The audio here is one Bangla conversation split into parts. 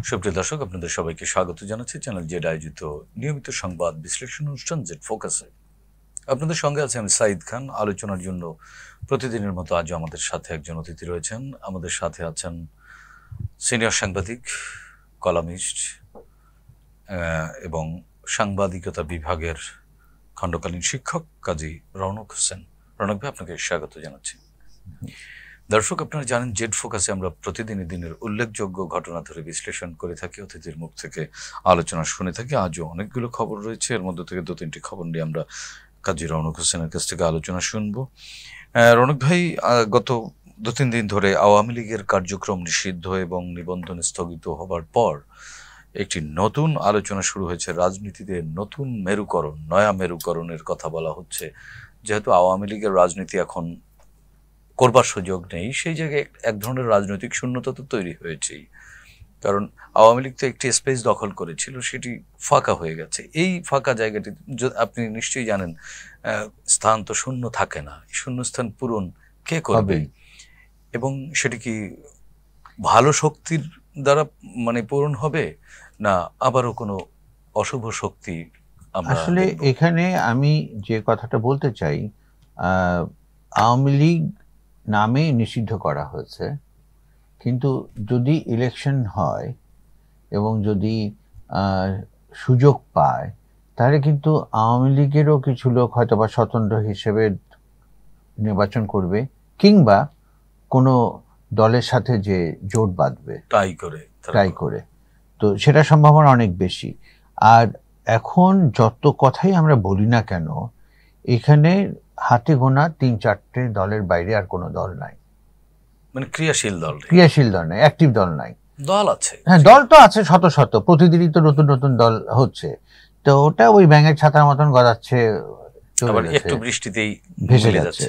সুপ্রিয় দর্শক, আপনাদের সবাইকে স্বাগত জানাচ্ছি চ্যানেল জেড আয়োজিত নিয়মিত সংবাদ বিশ্লেষণ অনুষ্ঠান জেড ফোকাসে। আপনাদের সঙ্গে আছে আমি সাইদ খান। আলোচনার জন্য প্রতিদিনের মতো আজও আমাদের সাথে একজন অতিথি রয়েছেন। আমাদের সাথে আছেন সিনিয়র সাংবাদিক, কলামিস্ট এবং সাংবাদিকতা বিভাগের খণ্ডকালীন শিক্ষক কাজী রৌনক হোসেন। রৌনক ভাই, আপনাকে স্বাগত জানাচ্ছি। দর্শক, আপনারা জানেন জেড ফোকাসে আমরা প্রতিদিনই দিনের উল্লেখযোগ্য ঘটনা ধরে বিশ্লেষণ করে থাকি, অতিথির মুখ থেকে আলোচনা শুনে থাকি। আজও অনেকগুলো খবর রয়েছে, এর মধ্যে থেকে 2-3টি খবর নিয়ে আমরা কাজী রৌনক হোসেনের কাছ থেকে আলোচনা শুনব। রৌনক ভাই, গত 2-3 দিন ধরে আওয়ামী লীগের কার্যক্রম নিষিদ্ধ এবং নিবন্ধন স্থগিত হবার পর একটি নতুন আলোচনা শুরু হয়েছে। রাজনীতিতে নতুন মেরুকরণ, নয়া মেরুকরণের কথা বলা হচ্ছে। যেহেতু আওয়ামী লীগের রাজনীতি এখন করবার সুযোগ নেই, সেই জায়গায় এক ধরনের রাজনৈতিক শূন্যতা তো তৈরি হয়েছেই। কারণ আওয়ামী লীগ তো একটি স্পেস দখল করেছিল, সেটি ফাঁকা হয়ে গেছে। এই ফাঁকা জায়গাটি আপনি নিশ্চয়ই জানেন, স্থান তো শূন্য থাকে না। শূন্যস্থান পূরণ কে করবে? এবং সেটি কি ভালো শক্তির দ্বারা পূরণ হবে, না আবারও কোনো অশুভ শক্তি? আসলে এখানে আমি যে কথাটা বলতে চাই, আওয়ামী লীগ নামে নিষিদ্ধ করা হয়েছে, কিন্তু যদি ইলেকশন হয় এবং যদি সুযোগ পায়, তাহলে কিন্তু আওয়ামী লীগেরও কিছু লোক হয়তো বা স্বতন্ত্র হিসেবে নির্বাচন করবে, কিংবা কোনো দলের সাথে যে জোট বাঁধবে ট্রাই করে, তো সেটা সম্ভাবনা অনেক বেশি। আর এখন যত কথাই আমরা বলি না কেন, এখানে হাতে গোনা 3-4টে দলের বাইরে আর কোনো দল নাই, ক্রিয়াশীল দল নাই, অ্যাক্টিভ দল নাই। দল আছে, হ্যাঁ, দল তো আছে শত শত, প্রতিদিনই তো নতুন নতুন দল হচ্ছে। তো ওটা ওই ব্যাঙের ছাতার মতন গড়াচ্ছে, একটু বৃষ্টিতেই ভেসে যাচ্ছে।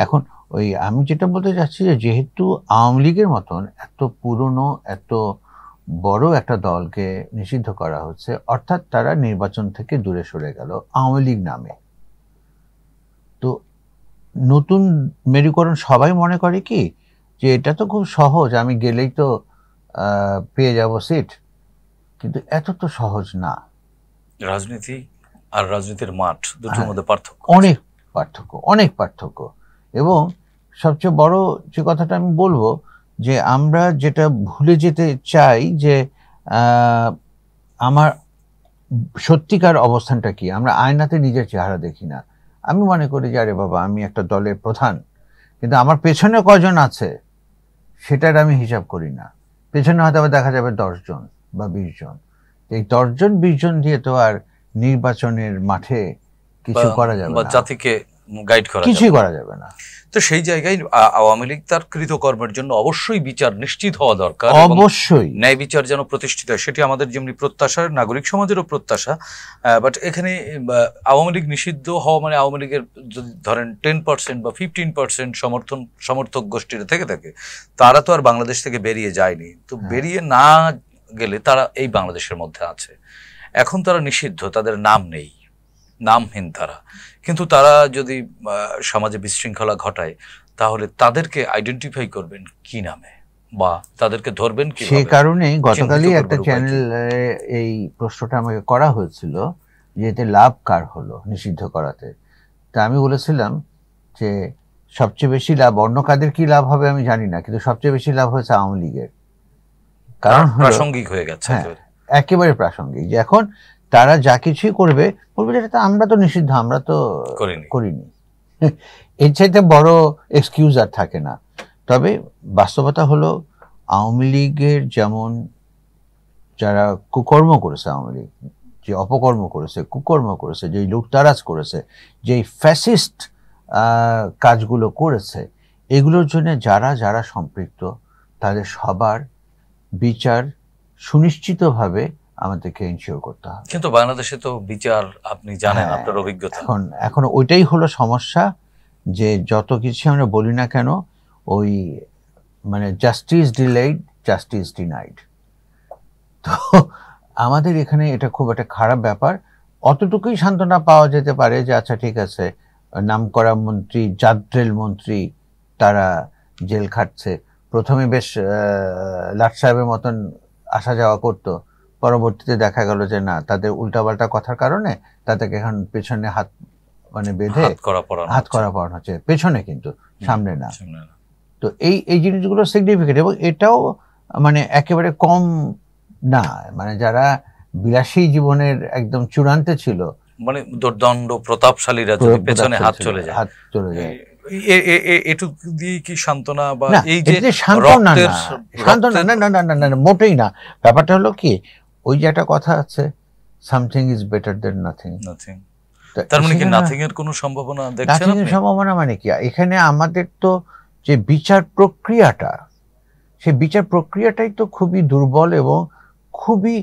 এখন ওই আমি যেটা বলতে চাচ্ছি, যে যেহেতু আওয়ামী লীগের মতন এত পুরনো, এত বড় একটা দলকে নিষিদ্ধ করা হচ্ছে, অর্থাৎ তারা নির্বাচন থেকে দূরে সরে গেল আওয়ামী লীগ নামে। তো নতুন মেরুকরণ সবাই মনে করে কি, যে এটা তো খুব সহজ, আমি গেলেই তো পেয়ে যাব সিট। কিন্তু এত তো সহজ না। রাজনীতি আর রাজনীতির মাঠ দুটোর মধ্যে অনেক পার্থক্য। এবং সবচেয়ে বড় যে কথাটা আমি বলবো, যে আমরা যেটা ভুলে যেতে চাই, যে আমার সত্যিকার অবস্থানটা কি। আমরা আয়নাতে নিজের চেহারা দেখি না। আমি মনে করি যে আরে বাবা, আমি একটা দলের প্রধান, কিন্তু আমার পেছনে কজন আছে সেটার আমি হিসাব করি না। পেছনে হয়তো আবার দেখা যাবে 10 জন বা 20 জন। এই 10 জন 20 জন দিয়ে তো আর নির্বাচনের মাঠে কিছু করা যাবে না, জাতিকে গাইড করা কিছুই করা যাবে না। তো সেই জায়গায় আওয়ামী লীগ তার কৃতকর্মের জন্য অবশ্যই বিচার নিশ্চিত হওয়া দরকার, অবশ্যই ন্যায় বিচার যেন প্রতিষ্ঠিত হয়, সেটি আমাদের যেমনি প্রত্যাশা, নাগরিক সমাজেরও প্রত্যাশা। বাট এখানে আওয়ামী লীগ নিষিদ্ধ হওয়া মানে আওয়ামী লীগের যদি ধরেন 10% বা 15% সমর্থক গোষ্ঠীর থেকে থাকে, তারা তো আর বাংলাদেশ থেকে বেরিয়ে যায়নি। তো বেরিয়ে না গেলে তারা এই বাংলাদেশের মধ্যে আছে। এখন তারা নিষিদ্ধ, তাদের নাম নেই, নামহীন তারা। কিন্তু তারা যদি সমাজে বিশৃঙ্খলা ঘটায়, তাহলে তাদেরকে আইডেন্টিফাই করবেন কি নামে, বা তাদেরকে ধরবেন কি? সেই কারণে গতকালই একটা চ্যানেলে এই প্রশ্নটা আমাকে করা হয়েছিল, যে এতে লাভ কার হলো নিষিদ্ধ করাতে। তা আমি বলেছিলাম যে সবচেয়ে বেশি লাভ, অন্য কাদের কি লাভ হবে আমি জানি না, কিন্তু সবচেয়ে বেশি লাভ হয়েছে আওয়ামী লীগের। কারণ প্রাসঙ্গিক হয়ে গেছে, একেবারে প্রাসঙ্গিক। যে এখন তারা যা কিছুই করবে, বলবে যে আমরা তো নিষিদ্ধ, আমরা তো করিনি। এর চাইতে বড় এক্সকিউজ আর থাকে না। তবে বাস্তবতা হলো, আওয়ামী লীগের যেমন যারা কুকর্ম করেছে, আওয়ামী লীগ যে অপকর্ম করেছে, কুকর্ম করেছে, যেই লুটতারাজ করেছে, যেই ফ্যাসিস্ট কাজগুলো করেছে, এগুলোর জন্য যারা যারা সম্পৃক্ত, তাদের সবার বিচার সুনিশ্চিতভাবে আমাদেরকে ইনশিওর করতে হবে। কিন্তু বাংলাদেশে তো বিচার, আপনি জানেন, আপনার অভিজ্ঞতা, এখন ওইটাই হলো সমস্যা, যে যত কিছু আমরা বলি না কেন, ওই জাস্টিস ডিলেইড, জাস্টিস ডিনাইড। তো আমাদের এখানে এটা খুব একটা খারাপ ব্যাপার। অতটুকুই সান্ত্বনা পাওয়া যেতে পারে যে আচ্ছা ঠিক আছে, নামকরা মন্ত্রী, জাদ্রেল মন্ত্রী, তারা জেল খাটছে। প্রথমে বেশ লাট সাহেবের মতন আসা যাওয়া করত, পরবর্তীতে দেখা গেল যে না, তাদের উল্টাপাল্টা কথার কারণে তাদেরকে এখন পেছনে হাত মানে বেঁধে হাত করা পড়ানো হচ্ছে, পেছনে কিন্তু সামনে না। তো এই জিনিসগুলো সিগনিফিকেন্ট, এবং এটাও মানে একেবারে কম না, মানে যারা বিলাসী জীবনের একদম চূড়ান্তে ছিল, মানে দুর্দণ্ড প্রতাপশালীরা যদি পেছনে হাত চলে যায়, এটুকু দিয়ে কি সান্ত্বনা বা এই যে সান্ত্বনা না, মোটেই না। ব্যাপারটা হলো কি, ওই যে একটা কথা আছে, something is better then nothing. তার মানে কি নাথিং এর কোনো সম্ভাবনা দেখছেন আপনি? সম্ভাবনা মানে কি, এখানে আমাদের তো যে বিচার প্রক্রিয়াটা, সেই বিচার প্রক্রিয়াটাই তো খুবই দুর্বল এবং খুবই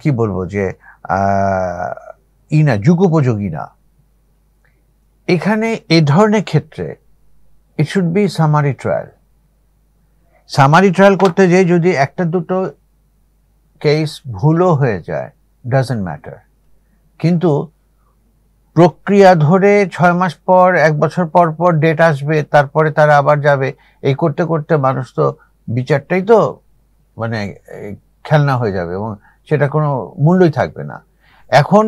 কি বলবো যে যুগোপযোগী না। এখানে এ ধরনের ক্ষেত্রে it should be summary trial. Summary trial করতে যেয়ে যদি একটা দুটো কেস ভুলও হয়ে যায়, ডাজন্ট ম্যাটার, কিন্তু প্রক্রিয়া ধরে 6 মাস পর 1 বছর পর পর ডেট আসবে, তারপরে তারা আবার যাবে, এই করতে করতে মানুষ তো বিচারটাই তো মানে খেলনা হয়ে যাবে এবং সেটা কোনো মূল্যই থাকবে না। এখন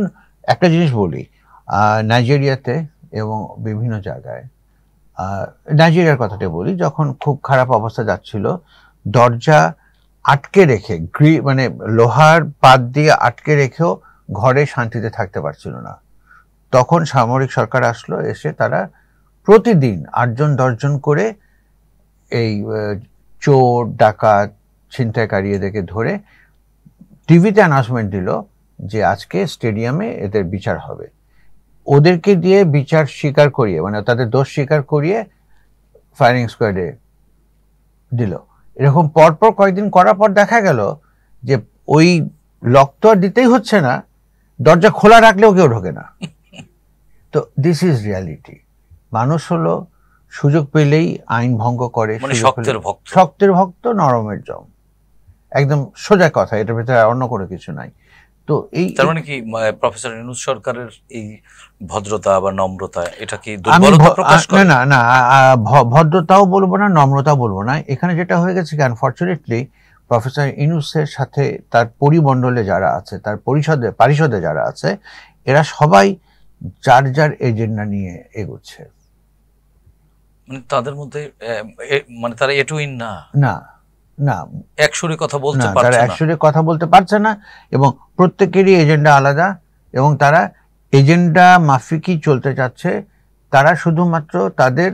একটা জিনিস বলি, নাইজেরিয়াতে এবং বিভিন্ন জায়গায়, নাইজেরিয়ার কথাটা বলি, যখন খুব খারাপ অবস্থা যাচ্ছিল, দরজা আটকে রেখে মানে লোহার পাত দিয়ে আটকে রেখেও ঘরে শান্তিতে থাকতে পারছিল না, তখন সামরিক সরকার আসলো, এসে তারা প্রতিদিন 8-10 জন করে এই চোর ডাকাত ছিনতাইকারী এদেরকে ধরে টিভিতে অ্যানাউন্সমেন্ট দিল যে আজকে স্টেডিয়ামে এদের বিচার হবে। ওদেরকে দিয়ে বিচার স্বীকার করিয়ে, মানে তাদের দোষ স্বীকার করিয়ে ফায়ারিং স্কোয়াডে দিল। এরকম পরপর কয়েকদিন করার পর দেখা গেল যে ওই লক তো আর দিতেই হচ্ছে না, দরজা খোলা রাখলেও কেউ ঢোকে না। তো দিস ইজ রিয়ালিটি। মানুষ হলো সুযোগ পেলেই আইন ভঙ্গ করে, শক্তের ভক্ত নরমের জম, একদম সোজা কথা, এটার ভিতরে অন্য কোনো কিছু নাই। তো এই তার মানে কি প্রফেসর ইউনূস সরকারের এই ভদ্রতা বা নম্রতা, এটা কি দুর্বলতা প্রকাশ করে? না, ভদ্রতাও বলবো না, নম্রতাও বলবো না। এখানে যেটা হয়ে গেছে, আনফরচুনেটলি প্রফেসর ইউনূসের সাথে তার পরিমণ্ডলে যারা আছে, তার পারিষদে যারা আছে, এরা সবাই যার যার এজেন্ডা নিয়ে এগোচ্ছে। মানে তাদের মধ্যে মানে তারা এটুইন না না একসুরে কথা বলতে পারছে না, তারা একসুরে কথা বলতে পারছে না, এবং প্রত্যেকেরই এজেন্ডা আলাদা, এবং তারা এজেন্ডা মাফিকই চলতে চাচ্ছে। তারা শুধুমাত্র তাদের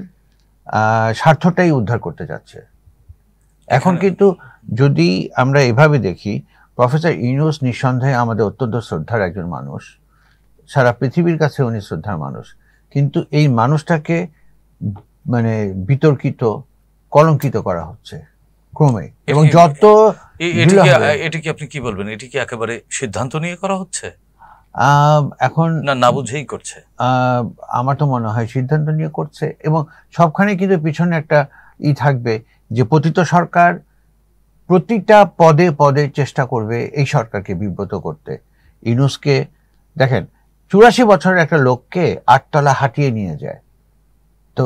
স্বার্থটাই উদ্ধার করতে চাচ্ছে। এখন কিন্তু যদি আমরা এভাবে দেখি, প্রফেসর ইউনূস নিঃসন্দেহে আমাদের অত্যন্ত শ্রদ্ধার একজন মানুষ, সারা পৃথিবীর কাছে উনি শ্রদ্ধার মানুষ, কিন্তু এই মানুষটাকে মানে বিতর্কিত, কলঙ্কিত করা হচ্ছে ক্রমে, এবং যত এটা কি আপনি কি বলবেন, এটি কি একেবারে সিদ্ধান্ত নিয়ে করা হচ্ছে এখন না বুঝেই করছে? আমার তো মনে হয় সিদ্ধান্ত নিয়ে করছে, এবং সবখানে কিন্তু পিছনে একটা থাকবে যে পতিত সরকার প্রতিটা পদে পদে চেষ্টা করবে এই সরকারকে বিব্রত করতে। ইউনূসকে দেখেন, 84 বছরের একটা লোককে 8 তলা হাঁটিয়ে নিয়ে যায়, তো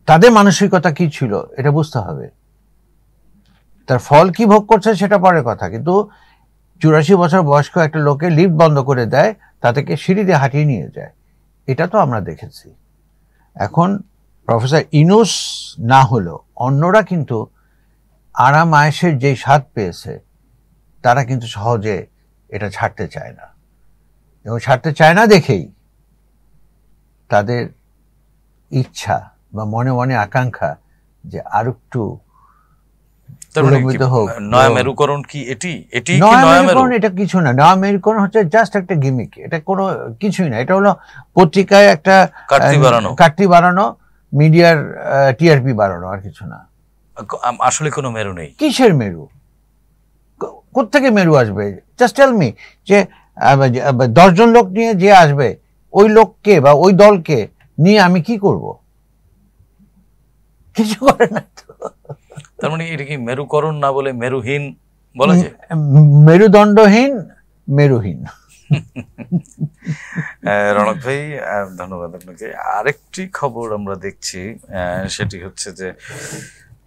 তাদের মানসিকতা কি ছিল এটা বুঝতে হবে। তার ফল কি ভোগ করছে সেটা পরের কথা, কিন্তু 84 বছর বয়স্ক একটা লোকে লিফট বন্ধ করে দেয়, তাদেরকে সিঁড়ি দিয়ে হাঁটিয়ে নিয়ে যায়, এটা তো আমরা দেখেছি। এখন প্রফেসর ইউনূস না হলেও অন্যরা কিন্তু আরাম আয়েশের যেই স্বাদ পেয়েছে, তারা কিন্তু সহজে এটা ছাড়তে চায় না, এবং ছাড়তে চায় না দেখেই তাদের ইচ্ছা বা মনে মনে আকাঙ্ক্ষা যে আর একটু নয়া মেরুকরণ কি এটি? এটা কিছু না, নয়া মেরুকরণ হচ্ছে জাস্ট একটা গিমিক, এটা কোনো কিছুই না। এটা হলো পত্রিকায় একটা কাটতি বাড়ানো, মিডিয়ার টিআরপি বাড়ানো, আর কিছু না। আসলে কোনো মেরু নেই। কিসের মেরু? কোত্থেকে মেরু আসবে? জাস্ট টেল মি যে 10 জন লোক নিয়ে যে আসবে, ওই লোককে বা ওই দলকে নিয়ে আমি কি করব? কিছু করে না তো। তার মানে এটা কি মেরুকরণ না বলে মেরুহীন বলা যায়? মেরুদণ্ডহীন, মেরুহীন। রণক ভাই, ধন্যবাদ আপনাকে। আরেকটি খবর আমরা দেখছি, সেটি হচ্ছে যে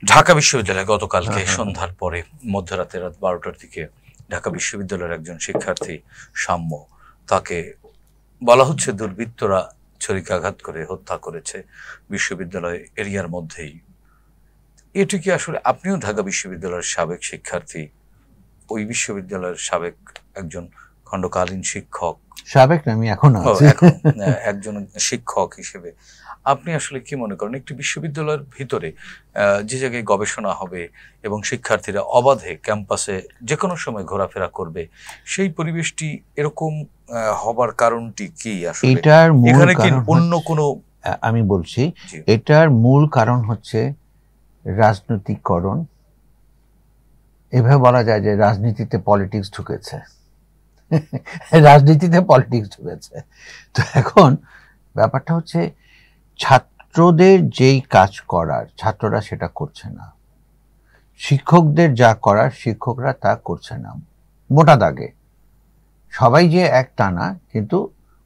ঢাকা বিশ্ববিদ্যালয়ে গতকালকে সন্ধ্যার পরে মধ্যরাতে রাত 12টার দিকে ঢাকা বিশ্ববিদ্যালয়ের একজন শিক্ষার্থী সাম্য, তাকে বলা হচ্ছে দুর্বৃত্তরা ছুরিকাঘাত করে হত্যা করেছে বিশ্ববিদ্যালয় এরিয়ার মধ্যেই। এটি কি আসলে, আপনিও ঢাকা বিশ্ববিদ্যালয়ের সাবেক শিক্ষার্থী, ওই বিশ্ববিদ্যালয়ের সাবেক একজন খণ্ডকালীন শিক্ষক, সাবেক না, আমি এখনো আছি। একজন শিক্ষক হিসেবে আপনি আসলে কি মনে করেন, একটি বিশ্ববিদ্যালয়ের ভিতরে যে জায়গায় গবেষণা হবে এবং শিক্ষার্থীরা অবাধে ক্যাম্পাসে যে কোনো সময় ঘোরাফেরা করবে, সেই পরিবেশটি এরকম হবার কারণটি কি আসলে? এটার মূল এখানে কি কারণ অন্য কোনো, আমি বলছি, এটার মূল কারণ হচ্ছে রাজনৈতিকরণ। এভাবে বলা যায় যে রাজনীতিতে পলিটিক্স ঢুকেছে। রাজনীতিতে পলিটিক্স ঢুকেছে। তো এখন ব্যাপারটা হচ্ছে ছাত্রদের যেই কাজ করার ছাত্ররা সেটা করছে না, শিক্ষকদের যা করার শিক্ষকরা তা করছে না। মোটা দাগে সবাই যে এক তা না, কিন্তু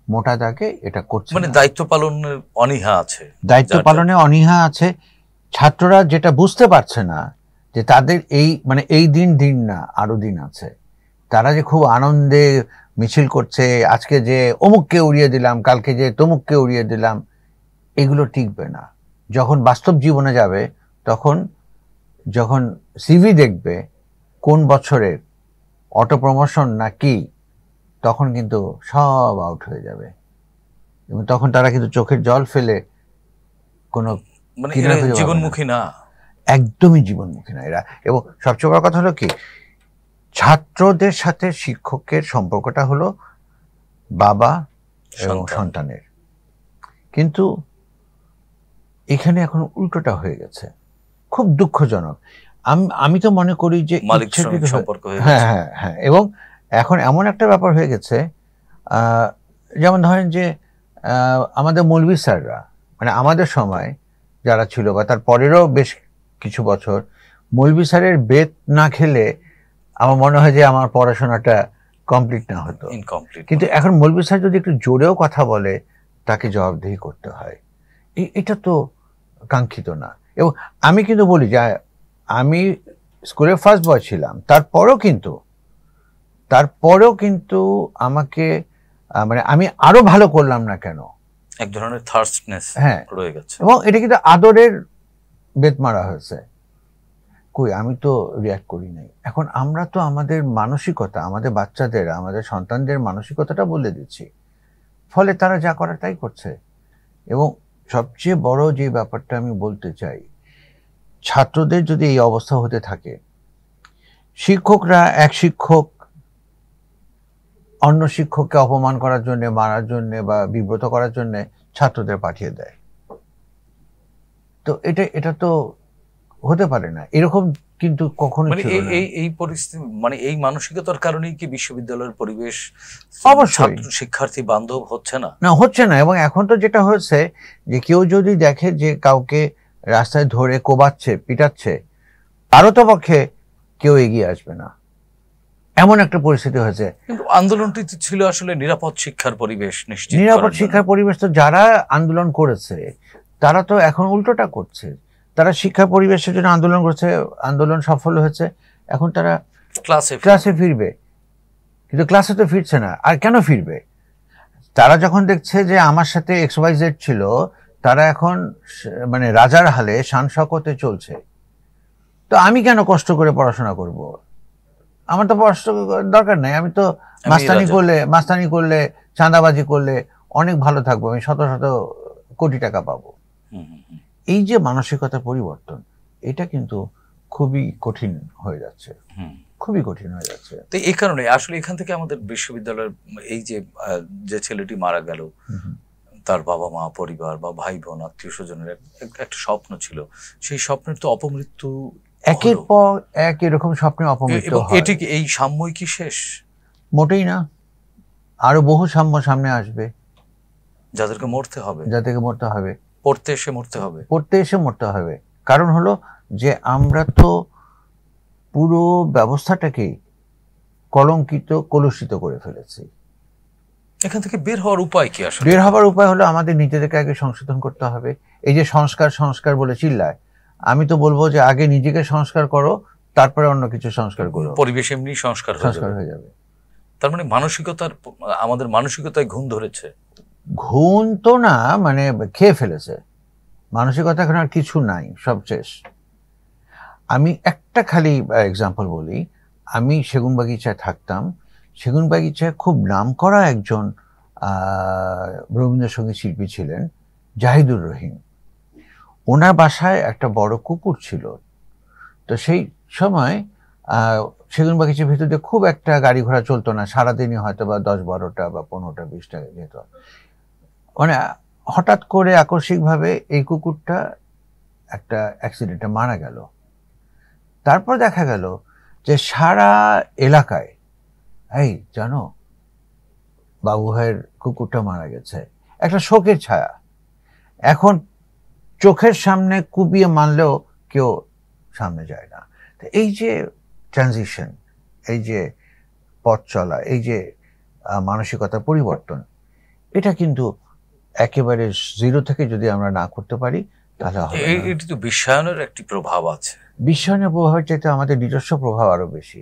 মোটা দাগে এটা করছে মানে না। দায়িত্ব পালনের অনীহা আছে, দায়িত্ব পালনে অনীহা আছে। ছাত্ররা যেটা বুঝতে পারছে না যে তাদের এই দিন না, আরো দিন আছে। তারা যে খুব আনন্দে মিছিল করছে, আজকে যে অমুককে উড়িয়ে দিলাম, কালকে যে তমুককে উড়িয়ে দিলাম, এগুলো টিকবে না। যখন বাস্তব জীবনে যাবে, যখন সিভি দেখবে কোন বছরের অটো প্রমোশন না কি, তখন কিন্তু সব আউট হয়ে যাবে এবং তখন তারা কিন্তু চোখের জল ফেলে কোনো, মানে এরা জীবনমুখী না, একদমই জীবনমুখী না এরা। এবং সবচেয়ে বড় কথা হলো কি, ছাত্রদের সাথে শিক্ষকের সম্পর্কটা হলো বাবা এবং সন্তানের, কিন্তু এখানে এখন উল্টোটা হয়ে গেছে। খুব দুঃখজনক। আমি তো মনে করি যে সম্পর্ক হয়ে গেছে। হ্যাঁ, এবং এখন এমন একটা ব্যাপার হয়ে গেছে, যেমন ধরেন যে আমাদের মৌলভী স্যাররা, মানে আমাদের সময় যারা ছিল বা তার পরেরও বেশ কিছু বছর, মৌলভী স্যারের বেত না খেলে আমার মনে হয় যে আমার পড়াশোনাটা কমপ্লিট না হতো, ইনকমপ্লিট। কিন্তু এখন মৌলভী স্যার যদি একটু জোরেও কথা বলে, তাকে জবাবদিহি করতে হয়। এটা তো কাঙ্ক্ষিত না। এবং আমি কিন্তু বলি যে আমি স্কুলের ফার্স্ট বয় ছিলাম, তারপরেও কিন্তু আমাকে মানে আমি আরো ভালো করলাম না কেন, এক ধরনের থার্স্টনেস রয়ে গেছে। এবং এটা কিন্তু আদরের বেত মারা হয়েছে। কই, আমি তো রিয়াক্ট করি নাই। এখন আমরা তো আমাদের মানসিকতা, আমাদের বাচ্চাদের, আমাদের সন্তানদের মানসিকতাটা বলে দিচ্ছি, ফলে তারা যা করার তাই করছে। এবং সবচেয়ে বড় যে ব্যাপারটা আমি বলতে চাই, ছাত্রদের যদি এই অবস্থা হতে থাকে, শিক্ষকরা এক শিক্ষক অন্য শিক্ষককে অপমান করার জন্য, মারার জন্য বা বিব্রত করার জন্য ছাত্রদের পাঠিয়ে দেয়, তো এটা তো হতে পারে না। এরকম কিন্তু কখনো এই পরিস্থিতি, মানে এই মানসিকতার কারণেই কি বিশ্ববিদ্যালয়ের পরিবেশ অবশ্যই শিক্ষার্থী বান্ধব হচ্ছে না? হচ্ছে না। এবং এখন তো যেটা হচ্ছে যে কেউ যদি দেখে যে কাউকে রাস্তায় ধরে কোবাচ্ছে, পিটাচ্ছে, তারও তো পক্ষে কেউ এগিয়ে আসবে না, এমন একটা পরিস্থিতি হয়েছে। কিন্তু আন্দোলনটি ছিল আসলে নিরাপদ শিক্ষার পরিবেশ নিশ্চিত, নিরাপদ শিক্ষার পরিবেশ। তো যারা আন্দোলন করেছে তারা তো এখন উল্টোটা করছে। তারা শিক্ষা পরিবেশের জন্য আন্দোলন করছে, আন্দোলন সফল হয়েছে, এখন তারা ক্লাসে ফিরবে, কিন্তু ক্লাসে তো ফিরছে না। আর কেন ফিরবে? তারা যখন দেখছে যে আমার সাথে XYZ ছিল, তারা এখন মানে রাজার হালে শান শওকতে চলছে, তো আমি কেন কষ্ট করে পড়াশোনা করব? আমার তো পড়াশোনা দরকার নাই। আমি তো মাস্তানি করলে চাঁদাবাজি করলে অনেক ভালো থাকবো, আমি শত শত কোটি টাকা পাবো। এই যে মানসিকতা পরিবর্তন, এটা কিন্তু খুবই কঠিন হয়ে যাচ্ছে, খুবই কঠিন হয়ে যাচ্ছে। তো এই কারণে আসলে এখান থেকে আমাদের বিশ্ববিদ্যালয়ের এই যে ছেলেটি মারা গেল, তার বাবা মা, পরিবার বা ভাই বোন, আত্মীয় স্বজনের একটা স্বপ্ন ছিল, সেই স্বপ্নের তো অপমৃত্যু, একের পর এক এরকম স্বপ্নে অপমৃত্যু হয়। এটি কি এই সাম্যই কি শেষ? মোটেই না, আরো বহু সাম্য সামনে আসবে, যাদেরকে মরতে হবে, পড়তে এসে মরতে হবে। কারণ হলো যে আমরা তো পুরো ব্যবস্থাটাকে কলঙ্কিত, কলুষিত করে ফেলেছি। এখান থেকে বের হওয়ার উপায় কি? আসলে বের হওয়ার উপায় হলো আমাদের নিজেদেরকে আগে সংশোধন করতে হবে। এই যে সংস্কার বলে চিল্লায়, আমি তো বলবো যে আগে নিজেকে সংস্কার করো, তারপরে অন্য কিছু সংস্কার করো, পরিবেশ এমনি সংস্কার হয়ে যাবে। তার মানে আমাদের মানসিকতায় ঘুণ ধরেছে। ঘুণ তো না, মানে খেয়ে ফেলেছে মানসিকতা, এখন আর কিছু নাই, সব শেষ। আমি একটা খালি এক্সাম্পল বলি, আমি সেগুনবাগিচায় থাকতাম। সেগুনবাগিচায় খুব নামকরা একজন রবীন্দ্রসঙ্গীত শিল্পী ছিলেন, জাহিদুর রহিম। ওনার বাসায় একটা বড় কুকুর ছিল। তো সেই সময় সেগুনবাগিচার ভিতর দিয়ে খুব একটা গাড়ি ঘোড়া চলতো না, সারাদিনই হয়তো বা 10-12টা বা 15টা 20টা যেত। মানে হঠাৎ করে আকস্মিকভাবে এই কুকুরটা একটা অ্যাক্সিডেন্টে মারা গেল। তারপর দেখা গেল যে সারা এলাকায়, এই জানো বাবু ভাইয়ের কুকুরটা মারা গেছে, একটা শোকের ছায়া। এখন চোখের সামনে কুপিয়ে মানলেও কেউ সামনে যায় না। এই যে ট্রানজিশন, এই যে পথ চলা, এই যে মানসিকতা পরিবর্তন, এটা কিন্তু একেবারে জিরো থেকে যদি আমরা না করতে পারি তাহলে হবে না। এটি তো বিশ্বায়নের একটি প্রভাব আছে। বিশ্বায়নের প্রভাবের চাইতে আমাদের নিজস্ব প্রভাব আরো বেশি।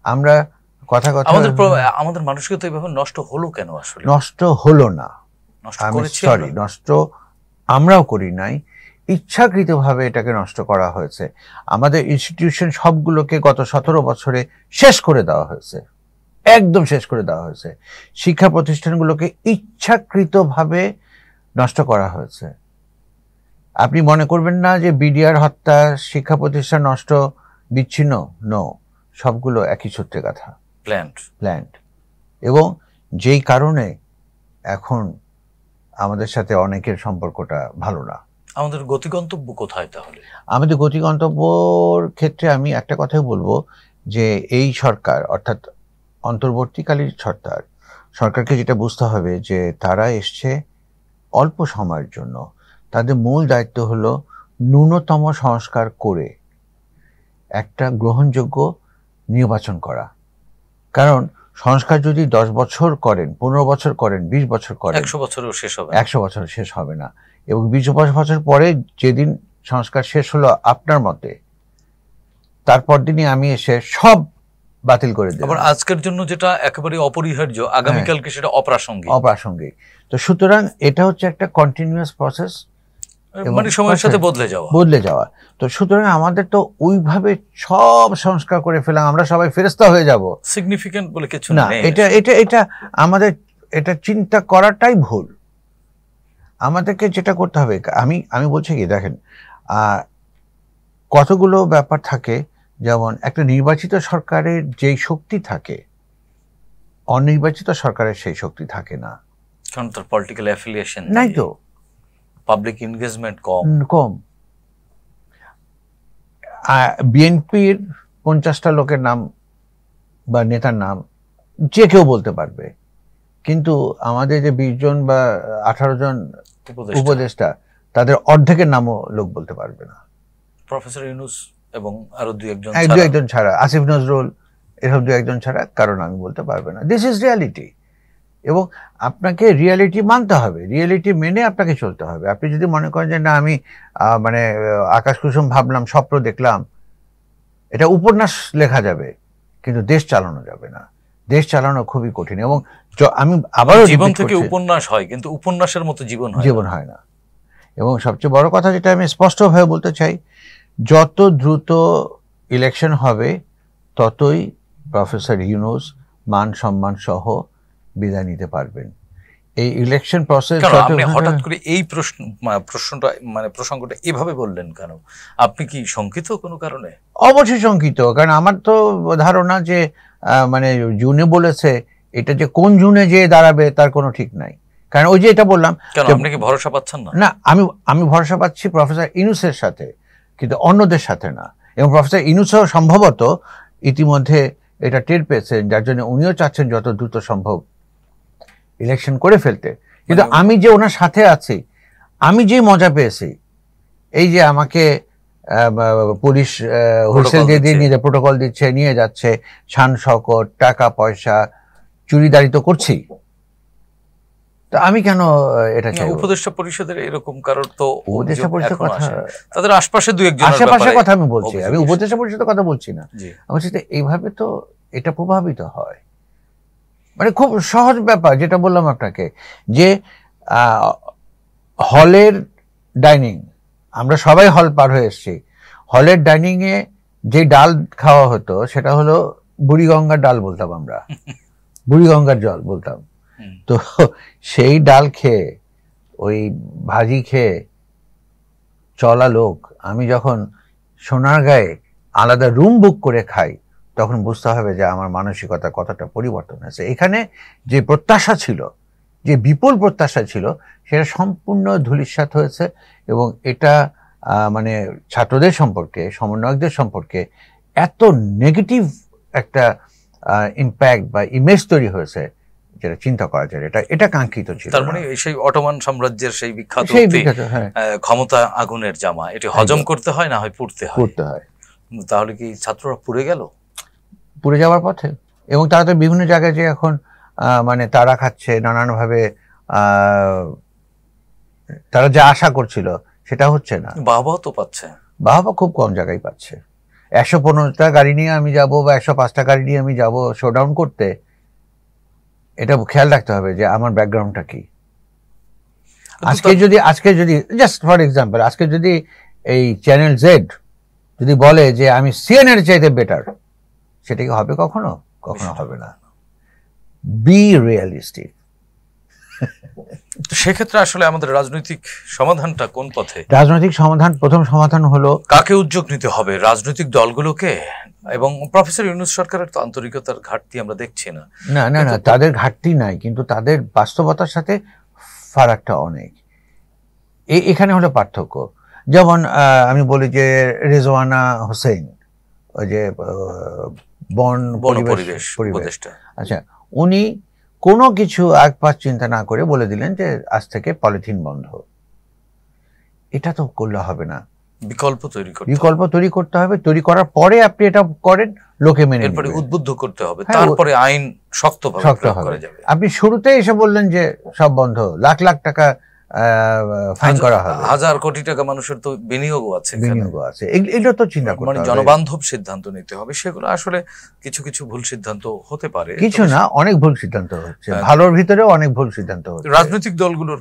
আমরা কথা আমাদের মানসিকতা এইভাবে নষ্ট হলো কেন? আসলে নষ্ট হলো না, নষ্ট আমরাও করি নাই, ইচ্ছাকৃতভাবে এটাকে নষ্ট করা হয়েছে। আমাদের ইনস্টিটিউশন সবগুলোকে গত 17 বছরে শেষ করে দেওয়া হয়েছে, একদম শেষ করে দেওয়া হয়েছে। শিক্ষা প্রতিষ্ঠানগুলোকে ইচ্ছাকৃতভাবে নষ্ট করা হয়েছে। আপনি মনে করবেন না যে বিডিআর হত্যা শিক্ষা প্রতিষ্ঠান নষ্ট, বিচ্ছিন্ন, নো, সবগুলো একই সূত্রে গাথা, প্ল্যান্ট। এবং যেই কারণে এখন আমাদের সাথে অনেকের সম্পর্কটা ভালো না। আমাদের গতিগন্তব্য কোথায় তাহলে? আমাদের গতিগন্তব্যর ক্ষেত্রে আমি একটা কথাই বলবো যে এই সরকার, অর্থাৎ অন্তর্বর্তীকালীন সরকারকে যেটা বুঝতে হবে যে তারা এসছে অল্প সময়ের জন্য। তাদের মূল দায়িত্ব হলো ন্যূনতম সংস্কার করে একটা গ্রহণযোগ্য নির্বাচন করা। কারণ সংস্কার যদি 10 বছর করেন, 15 বছর করেন, 20 বছর করেন, 100 বছরও শেষ হবে, 100 বছর শেষ হবে না। এবং 20 বছর পরে যেদিন সংস্কার শেষ হলো আপনার মতে, তারপর দিনই আমি এসে সব বাতিল করে দেব। আবার আজকের জন্য যেটা একেবারে অপরিহার্য, আগামীকালকে সেটা অপ্রাসঙ্গিক। তো সুতরাং এটা হচ্ছে একটা কন্টিনিউয়াস প্রসেস, মানে সময়ের সাথে বদলে যাওয়া। তো সুতরাং আমাদের তো ওইভাবে সব সংস্কার করে ফেলাম, আমরা সবাই ফেরেশতা হয়ে যাব, সিগনিফিকেন্ট বলে কিছু না। এটা আমাদের এটা চিন্তা করাটাই ভুল। আমাদেরকে যেটা করতে হবে, আমি বলছি কি, দেখেন কতগুলো ব্যাপার থাকে। যেমন একটা নির্বাচিত সরকারের যেই শক্তি থাকে, অনির্বাচিত সরকারের সেই শক্তি থাকে না, কারণ তার পলিটিক্যাল অ্যাফিলিয়েশন নাই, তো পাবলিক এনগেজমেন্ট কম। বিএনপির 50টা লোকের নাম বা নেতার নাম যে কেউ বলতে পারবে, কিন্তু আমাদের যে 20 জন বা 18 জন উপদেষ্টা, তাদের অর্ধেকের নামও লোক বলতে পারবে না। প্রফেসর ইউনূস এবং আরো দুই একজন ছাড়া, আসিফ নজরুল, এসব 2-1 ছাড়া কারণ আমি বলতে পারবে না। This is reality. এবং আপনাকে রিয়ালিটি মানতে হবে, রিয়ালিটি মেনে আপনাকে চলতে হবে। আপনি যদি মনে করেন যে না আমি মানে আকাশ কুসুম ভাবলাম, স্বপ্ন দেখলাম, এটা উপন্যাস লেখা যাবে, কিন্তু দেশ চালানো যাবে না। দেশ চালানো খুবই কঠিন। এবং আমি আবারও জীবন থেকে উপন্যাস হয়, কিন্তু উপন্যাসের মতো জীবন হয় না। এবং সবচেয়ে বড় কথা যেটা আমি স্পষ্টভাবে বলতে চাই, যত দ্রুত ইলেকশন হবে ততই প্রফেসর ইউনূস মান সম্মান সহ বিদায় নিতে পারবেন। এই ইলেকশন প্রসেস, হঠাৎ করে এই প্রসঙ্গটা এভাবে বললেন কেন? আপনি কি শঙ্কিত কোনো কারণে? অবশ্যই শঙ্কিত, কারণ আমার তো ধারণা যে মানে জুনে বলেছে, এটা যে কোন জুনে যে দাঁড়াবে তার কোনো ঠিক নাই। কারণ ওই যে এটা বললাম, আপনি কি ভরসা পাচ্ছেন না? না, আমি ভরসা পাচ্ছি প্রফেসর ইউনূসের সাথে, কিন্তু অন্যদের সাথে না। এবং প্রফেসর ইউনূসও সম্ভবত ইতিমধ্যে এটা টের পেয়েছেন, যার জন্য উনিও চাচ্ছেন যত দ্রুত সম্ভব ইলেকশন করে ফেলতে। কিন্তু আমি যে ওনার সাথে আছি, আমি যে মজা পেয়েছি, এই যে আমাকে পুলিশ হুইসেল দিয়ে নিয়ে প্রোটোকল দিচ্ছে, নিয়ে যাচ্ছে, শান শওকত, টাকা পয়সা চুরিদারি তো করছি, তো আমি কেন এটা চাই? উপদেষ্টা পরিষদের এরকম কারোর তো উপদেষ্টা পরিষদের কথা, তাদের আশপাশে দুই একজন আশেপাশের কথা আমি বলছি, আমি উপদেষ্টা পরিষদের কথা বলছি না। আমি বলছি এইভাবে তো এটা প্রভাবিত হয়। মানে খুব সহজ ব্যাপার যেটা বললাম আপনাকে, যে হলের ডাইনিং, আমরা সবাই হল পার হয়ে এসেছি, হলের ডাইনিং এ যে ডাল খাওয়া হতো সেটা হলো বুড়িগঙ্গার ডাল বলতাম আমরা, বুড়িগঙ্গার জল বলতাম। তো সেই ডাল খেয়ে, ওই ভাজি খেয়ে চলা লোক, আমি যখন সোনারগাঁয়ে আলাদা রুম বুক করে খাই, তখন বুঝতে হবে যে আমার মানসিকতা কতটা পরিবর্তন হয়েছে। এখানে যে প্রত্যাশা ছিল, যে বিপুল প্রত্যাশা ছিল, সেটা সম্পূর্ণ ধূলিসাৎ হয়েছে। এবং এটা মানে ছাত্রদের সম্পর্কে, সমন্বয়কদের সম্পর্কে এত নেগেটিভ একটা ইম্প্যাক্ট বা ইমেজ তৈরি হয়েছে, যেটা চিন্তা করা যায় এটা কাঙ্ক্ষিত ছিল। তার মানে সেই অটোমান সাম্রাজ্যের সেই বিখ্যাত ক্ষমতা আগুনের জামা, এটি হজম করতে হয়, না হয় পুড়তে হয়। তাহলে কি ছাত্ররা পুড়ে গেল? পুড়ে যাওয়ার পথে। এবং তারা তো বিভিন্ন জায়গায় যে এখন মানে তারা খাচ্ছে নানানভাবে, তারা যা আশা করছিল সেটা হচ্ছে না। বাহবা তো পাচ্ছে, বাহবা খুব কম জায়গায় পাচ্ছে। 115টা গাড়ি নিয়ে আমি যাব বা 105টা গাড়ি নিয়ে আমি যাব শোডাউন করতে, এটা খেয়াল রাখতে হবে যে আমার ব্যাকগ্রাউন্ডটা কি। আজকে যদি জাস্ট ফর এক্সাম্পল, আজকে যদি এই চ্যানেল জেড যদি বলে যে আমি সিএনএর চাইতে বেটার, সেটা কি হবে? কখনো হবে না। B realistic. সেক্ষেত্রে আসলে আমাদের রাজনৈতিক সমাধানটা কোন পথে? রাজনৈতিক সমাধান, প্রথম সমাধান হলো কাকে উদ্যোগ নিতে হবে? রাজনৈতিক দলগুলোকে? এবং প্রফেসর ইউনূস সরকারের তো আন্তরিকতার ঘাটতি আমরা দেখছি না। না না না, তাদের ঘাটতি নাই, কিন্তু তাদের বাস্তবতার সাথে ফারাকটা অনেক। এখানে হলো পার্থক্য। যেমন আমি বলি যে রেজওয়ানা হোসেন, ওই যে বন পরিবেশ উপদেষ্টা, আচ্ছা, উনি কোনো কিছু এক পাশ চিন্তা না করে বলে দিলেন যে আজ থেকে পলিথিন বন্ধ। এটা তো করলে হবে না, বিকল্প তৈরি করতে হবে। তৈরি করার পরে আপনি এটা করেন, লোকে মেনে নেবে, উদ্বুদ্ধ করতে হবে, তারপরে আইন শক্তভাবে প্রয়োগ করা যাবে। আপনি শুরুতে এসে বললেন যে সব বন্ধ, লাখ লাখ টাকা ফাইন করা হবে, হাজার কোটি টাকা মানুষের তো বিনিয়োগও আছে। এগুলো তো চিন্তা করতে হবে, জনবান্ধব সিদ্ধান্ত নিতে হবে। সেগুলো আসলে কিছু কিছু ভুল সিদ্ধান্ত হতে পারে, কিছু না, অনেক ভুল সিদ্ধান্ত হচ্ছে, ভালোর ভিতরেও অনেক ভুল সিদ্ধান্ত হচ্ছে। রাজনৈতিক দলগুলোর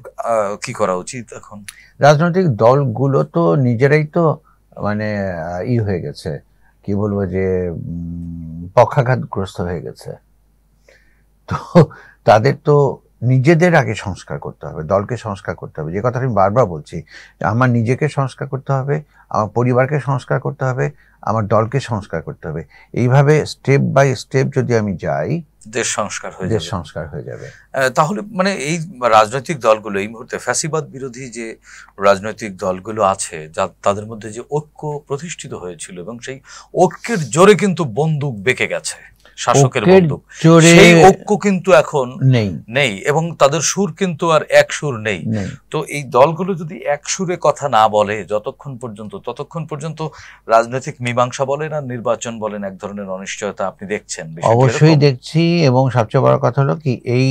কি করা উচিত এখন? রাজনৈতিক দলগুলো তো নিজেরাই তো মানে হয়ে গেছে, কি বলবো, যে পক্ষাঘাতগ্রস্ত হয়ে গেছে। তো তাদের তো নিজেদের আগে সংস্কার করতে হবে, দলকে সংস্কার করতে হবে। যে কথা আমি বারবার বলছি, আমার নিজেকে সংস্কার করতে হবে, আমার পরিবারকে সংস্কার করতে হবে, আমার দলকে সংস্কার করতে হবে। এইভাবে স্টেপ বাই স্টেপ যদি আমি যাই, দেশ সংস্কার হয়ে যাবে। তাহলে মানে এই রাজনৈতিক দলগুলো এই মুহূর্তে ফ্যাসিবাদ বিরোধী যে রাজনৈতিক দলগুলো আছে, তাদের মধ্যে যে ঐক্য প্রতিষ্ঠিত হয়েছিল, এবং সেই ঐক্যের জোরে কিন্তু বন্দুক বেঁকে গেছে, শাসকের বন্দুক, সেই ঐক্য কিন্তু এখন নেই, এবং তাদের সুর কিন্তু আর এক সুর নেই। তো এই দলগুলো যদি এক সুরে কথা না বলে ততক্ষণ পর্যন্ত রাজনৈতিক মীমাংসা বলেন আর নির্বাচন বলেন, এক ধরনের অনিশ্চয়তা আপনি দেখছেন। অবশ্যই দেখছি, এবং সবচেয়ে বড় কথা হলো কি, এই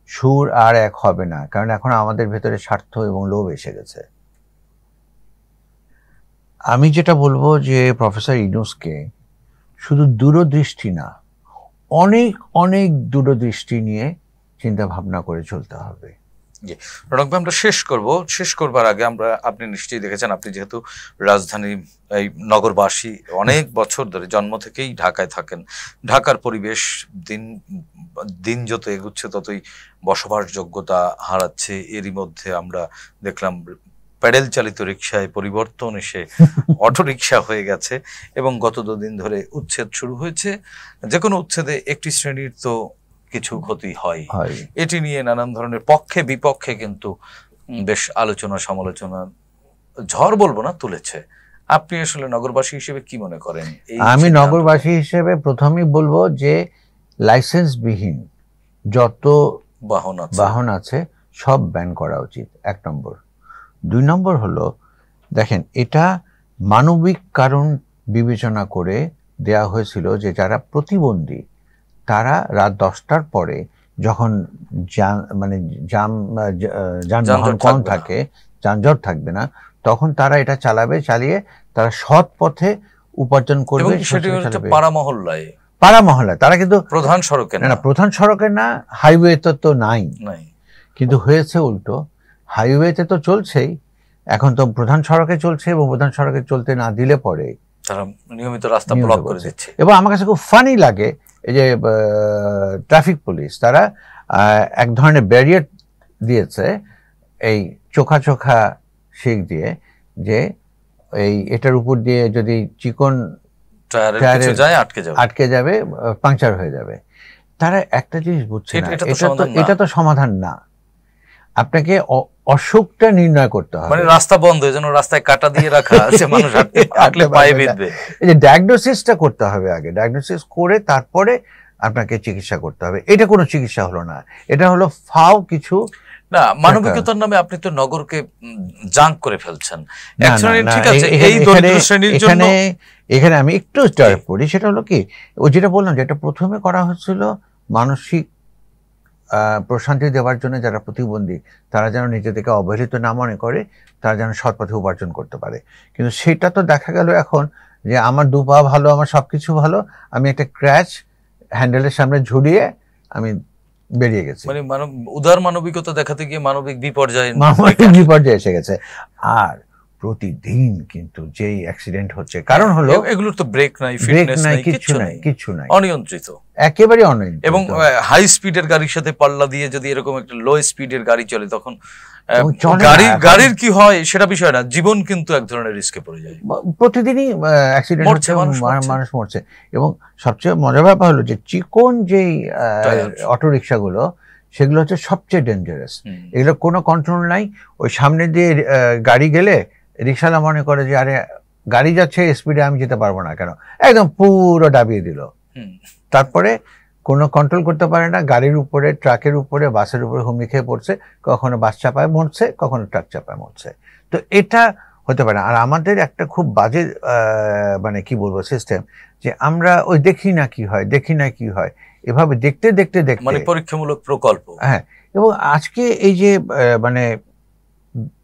সুর আর এক হবে না, কারণ এখন আমাদের ভেতরে স্বার্থ এবং লোভ এসে গেছে। আমি যেটা বলবো যে প্রফেসর ইউনূসকে শুধু দূরদৃষ্টি না, অনেক অনেক দূরদৃষ্টি নিয়ে চিন্তা ভাবনা করে চলতে হবে। রণক ভাই, আমরা শেষ করবার আগে আপনি নিশ্চয়ই দেখেছেন, আপনি যেহেতু রাজধানী এই নগরবাসী, অনেক বছর ধরে জন্ম থেকেই ঢাকায় থাকেন, ঢাকার পরিবেশ দিন যত এগুচ্ছে ততই বসবাসযোগ্যতা হারাচ্ছে। এরই মধ্যে আমরা দেখলাম প্যাডেল চালিত রিক্সায় পরিবর্তন এসে অটো রিক্সা হয়ে গেছে, এবং গত দুদিন ধরে উচ্ছেদ শুরু হয়েছে। যে কোনো উচ্ছেদে একটি শ্রেণীর তো কিছু ক্ষতি হয়। এটি নিয়ে নানান ধরনের পক্ষে বিপক্ষে কিন্তু বেশ আলোচনা সমালোচনা, ঝড় বলবো না, তুলেছে। আপনি আসলে নগরবাসী হিসেবে কি মনে করেন? আমি নগরবাসী হিসেবে প্রথমেই বলবো যে লাইসেন্সবিহীন যত বাহন আছে সব ব্যান করা উচিত, 1 নম্বর। 2 নম্বর হলো, দেখেন, এটা মানবিক কারণ বিবেচনা করে দেয়া হয়েছিল যে যারা প্রতিবন্ধী তারা রাত 10টার পরে যখন মানে যানবাহন কম থাকে, যানজট থাকবে না, তখন তারা এটা চালিয়ে তারা সৎ পথে উপার্জন করবে। পাড়া মহল্লায় তারা কিন্তু প্রধান সড়কে না, প্রধান সড়কে না, হাইওয়েতে তো নাই, কিন্তু হয়েছে উল্টো, হাইওয়েতে তো চলছেই, এখন তো প্রধান সড়কে চলছে, এবং প্রধান সড়কে চলতে না দিলে পরে তারা নিয়মিত রাস্তা ব্লক করে দিচ্ছে। এবং আমার কাছে খুব ফানি লাগে, এই যে ট্রাফিক পুলিশ তারা এক ধরনের ব্যারিয়ার দিয়েছে, এই চোখা শিক দিয়ে, যে এই এটার উপর দিয়ে যদি চিকন আটকে যাবে, পাংচার হয়ে যাবে। তারা একটা জিনিস বুঝছে না, এটা তো সমাধান না। আপনাকে অসুখটা নির্ণয় করতে হবে, মানে রাস্তা বন্ধ, এজন্য রাস্তায় কাটা দিয়ে রাখা আছে, মানুষ হাঁটলে পায়ে বিঁধবে। এই যে ডায়াগনোসিসটা করতে হবে আগে, ডায়াগনোসিস করে তারপরে আপনাকে চিকিৎসা করতে হবে। এটা কোনো চিকিৎসা হলো না, এটা হলো ফাও কিছু না। মানবিকতার নামে আপনি তো নগরকে জাঙ্ক করে ফেলছেন। ঠিক আছে, এই দরিদ্র শ্রেণীর জন্য এখানে আমি একটু স্টার্ট করি, সেটা হলো কি, ও যেটা বললাম, যেটা প্রথমে করা হচ্ছিল মানসিক প্রশান্তি দেওয়ার জন্য যারা প্রতিবন্ধী, তারা যেন নিজেদেরকে অবহেলিত না মনে করে, তারা যেন সৎ পথে উপার্জন করতে পারে। কিন্তু সেটা তো দেখা গেল এখন যে আমার দুপা ভালো, আমার সবকিছু ভালো, আমি একটা ক্র্যাচ হ্যান্ডেলের সামনে ঝুলিয়ে আমি বেরিয়ে গেছি, মানে উদার মানবিকতা দেখাতে গিয়ে মানবিক বিপর্যয় এসে গেছে। আর প্রতিদিন কিন্তু যেই অ্যাক্সিডেন্ট হচ্ছে, কারণ হলো এগুলোর তো ব্রেক নাই, ফিটনেস নাই, কিছু নাই, অনিয়ন্ত্রিত, একেবারে অনিয়ন্ত্রিত। এবং হাই স্পিডের গাড়ির সাথে পাল্লা দিয়ে যদি এরকম একটা লো স্পিডের গাড়ি চলে, তখন গাড়ির কি হয় সেটা বিষয় না, জীবন কিন্তু এক ধরনের রিস্কে পড়ে যায়। প্রতিদিনই অ্যাক্সিডেন্ট হচ্ছে, মানুষ মরছে। এবং সবচেয়ে মজার ব্যাপার হলো যে চিকন যেই অটো রিক্সাগুলো, সেগুলো হচ্ছে সবচেয়ে ডেঞ্জারাস। এগুলো কোনো কন্ট্রোল নাই, ওই সামনে দিয়ে গাড়ি গেলে রিক্সাওয়ালা মনে করে যে আরে গাড়ি যাচ্ছে স্পিডে, আমি যেতে পারবো না কেন, একদম পুরো ডাবিয়ে দিল। তারপরে কোনো কন্ট্রোল করতে পারে না, গাড়ির উপরে, ট্রাকের উপরে, বাসের উপরে হুমড়ি খেয়ে পড়ছে, কখনো বাস চাপায় মরছে, কখনো ট্রাক চাপায় মরছে। তো এটা হতে পারে না। আর আমাদের একটা খুব বাজে মানে কি বলবো সিস্টেম, যে আমরা ওই দেখি না কি হয়, এভাবে দেখতে মানে পরীক্ষামূলক প্রকল্প। হ্যাঁ, এবং আজকে এই যে মানে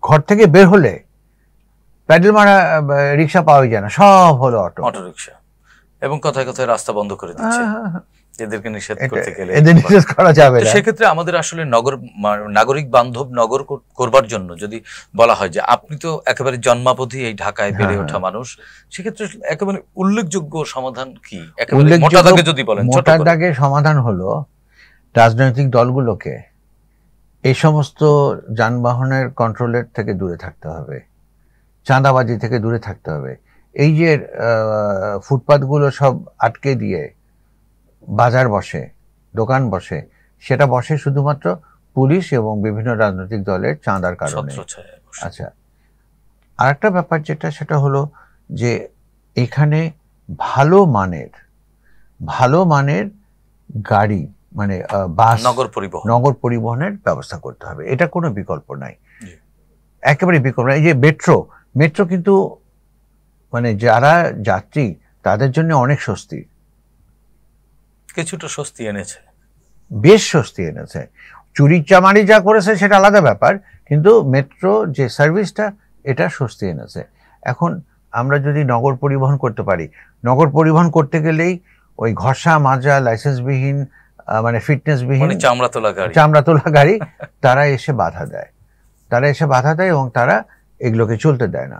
ঘর থেকে বের হলে প্যাডেল মারা রিক্সা পাওয়া যায় না, সব হলো অটো রিক্সা, এবং কথায় কথায় রাস্তা বন্ধ করে দিচ্ছে। এদেরকে নিষেধ করতে গেলে নিষেধ করা যাবে না। সেক্ষেত্রে আমাদের আসলে নাগরিক বান্ধব নগর করবার জন্য যদি বলা হয় যে আপনি তো একেবারে জন্মাবধি এই ঢাকায় বেড়ে ওঠা মানুষ, সেক্ষেত্রে একেবারে উল্লেখযোগ্য সমাধান কি? একেবারে মোটা দাগে যদি বলেন। মোটা দাগে সমাধান হলো রাজনৈতিক দলগুলোকে এই সমস্ত যানবাহনের কন্ট্রোলের থেকে দূরে থাকতে হবে, চাঁদাবাজি থেকে দূরে থাকতে হবে। এই যে ফুটপাতগুলো সব আটকে দিয়ে বাজার বসে, দোকান বসে, সেটা বসে শুধুমাত্র পুলিশ এবং বিভিন্ন রাজনৈতিক দলের চাঁদার কারণে। আচ্ছা, আরেকটা ব্যাপার যেটা, সেটা হলো যে এখানে ভালো মানের গাড়ি, মানে বাস, নগর পরিবহনের ব্যবস্থা করতে হবে। এটা কোনো বিকল্প নাই, একেবারে বিকল্প নাই। এই যে মেট্রো কিন্তু মানে যারা যাত্রী তাদের জন্য অনেক স্বস্তি, কিছুটা স্বস্তি এনেছে, বেশ স্বস্তি এনেছে। চুরি চামারি যা করেছে সেটা আলাদা ব্যাপার, কিন্তু মেট্রো যে সার্ভিসটা, এটা স্বস্তি এনেছে। এখন আমরা যদি নগর পরিবহন করতে পারি, নগর পরিবহন করতে গেলেই ওই ঘষা মাজা লাইসেন্সবিহীন, মানে ফিটনেসবিহীন চামড়া তোলা গাড়ি তারা এসে বাধা দেয়, এবং তারা এগুলোকে চলতে দেয় না।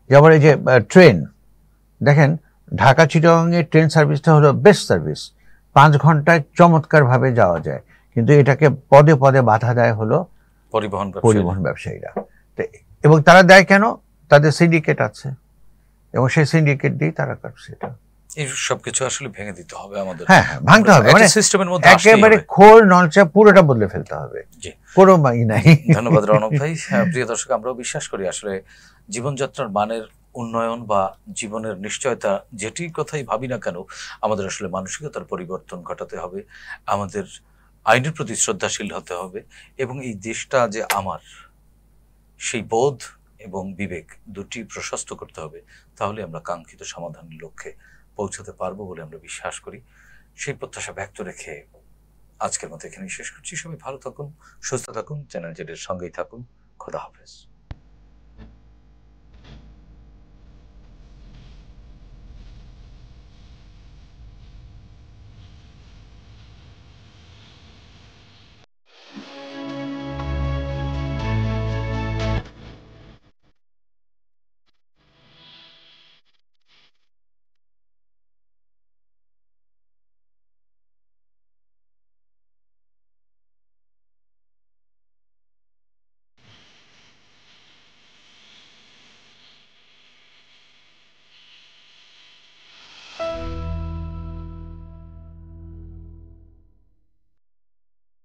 যেমন এই যে ট্রেন দেখেন, ঢাকা চিটাগাংয়ের ট্রেন সার্ভিসটা হলো বেস্ট সার্ভিস, 5 ঘন্টায় চমৎকারভাবে যাওয়া যায়, কিন্তু এটাকে পদে পদে বাধা দেয় হলো পরিবহন ব্যবসায়ীরা। এবং তারা দেয় কেন? তাদের সিন্ডিকেট আছে, এবং সেই সিন্ডিকেট দিয়ে তারা করছে এটা। এই সবকিছু আসলে ভেঙে দিতে হবে আমাদের। হ্যাঁ, ভাঙতে হবে, মানে সিস্টেমের মধ্যে একেবারে খোল নলচা পুরোটা বদলে ফেলতে হবে, কোনো মাই নাই। ধন্যবাদ রৌনক ভাই। প্রিয় দর্শক, আমরাও বিশ্বাস করি আসলে জীবনযাত্রার মানের উন্নয়ন বা জীবনের নিশ্চয়তা, যেটি কথাই ভাবি না কেন, আমাদের আসলে মানসিকতার পরিবর্তন ঘটাতে হবে, আমাদের আইনের প্রতি শ্রদ্ধাশীল হতে হবে, এবং এই দেশটা যে আমার, সেই বোধ এবং বিবেক দুটি প্রশস্ত করতে হবে। তাহলে আমরা কাঙ্ক্ষিত সমাধানের লক্ষ্যে পৌঁছাতে পারবো বলে আমরা বিশ্বাস করি। সেই প্রত্যাশা ব্যক্ত রেখে আজকের মতো এখানেই শেষ করছি। সবাই ভালো থাকুন, সুস্থ থাকুন, চ্যানেল জেডের সঙ্গেই থাকুন। খোদা হাফেজ।